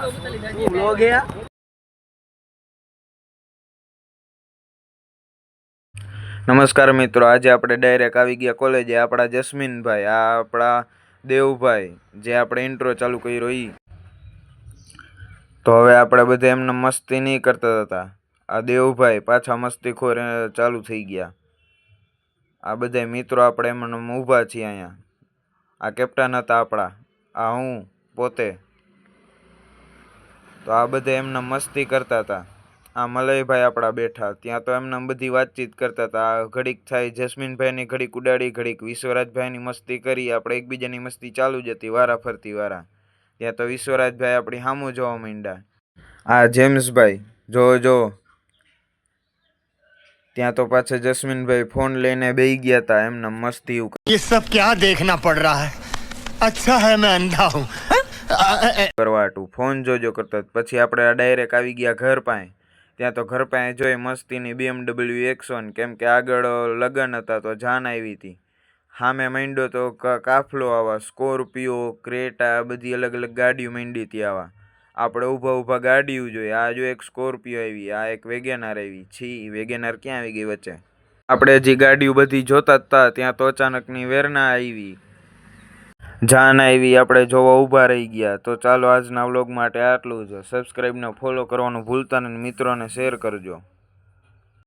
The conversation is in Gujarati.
વ્લોગ હે નમસ્કાર મિત્રો, આજે આપણે ડાયરેક્ટ આવી ગયા કોલેજે. આપણા જસ્મીનભાઈ, આ આપણા દેવભાઈ, જે આપણે ઇન્ટ્રો ચાલુ કર્યો ઈ. તો હવે આપણે બધા એમને મસ્તી નહીં કરતા હતા. આ દેવભાઈ પાછા મસ્તીખોર ચાલુ થઈ ગયા. આ બધા મિત્રો આપણે એમને ઊભા છીએ અહીંયા. આ કેપ્ટન હતા આપણા, આ હું પોતે. તો આ બધા એમને મસ્તી કરતા હતા. આ મલયભાઈ આપણા બેઠા, ત્યાં તો એમને બધી વાતચીત કરતા હતા. આ ઘડીક થાય જસ્મીનભાઈની ઘડીક ઉડાડી, ઘડીક વિશ્વરાજભાઈની મસ્તી કરી. આપણે એકબીજાની મસ્તી ચાલુ જ હતી, વારા ફરતી વારા. ત્યાં તો વિશ્વરાજભાઈ આપણી સામું જોવા માંડ્યા. આ જેમ્સભાઈ જો ત્યાં તો પાછા જસ્મીનભાઈ ફોન લઈને બેસી ગયા હતા એમને મસ્તી. ये सब क्या देखना पड़ रहा है? अच्छा है मैं अंधा हूँ કરવાટું ફોન જોજો કરતા. પછી આપણે ડાયરેક્ટ આવી ગયા ઘર પાસે. ત્યાં તો ઘર પાસે જોઈ મસ્તીની BMW X1, કેમ કે આગળ લગ્ન હતા તો જાન આવી હતી. સામે માંડ્યો તો કાફલો આવા સ્કોર્પિયો, ક્રેટા, બધી અલગ અલગ ગાડીઓ માંડી હતી આવા. આપણે ઊભા ગાડીઓ જોઈએ. આ જો એક સ્કોર્પિયો આવી, આ એક વેગેનાર આવી. છી વેગેનાર ક્યાં આવી ગઈ વચ્ચે? આપણે હજી ગાડીઓ બધી જોતા જ હતા, ત્યાં તો અચાનકની વેરના આવી, જાન આવી. આપણે જોવા ઊભા રહી ગયા. તો ચાલો આજના વ્લોગ માટે આટલું જ. સબસ્ક્રાઈબને ફોલો કરવાનું ભૂલતા નહીં, મિત્રોને શેર કરજો.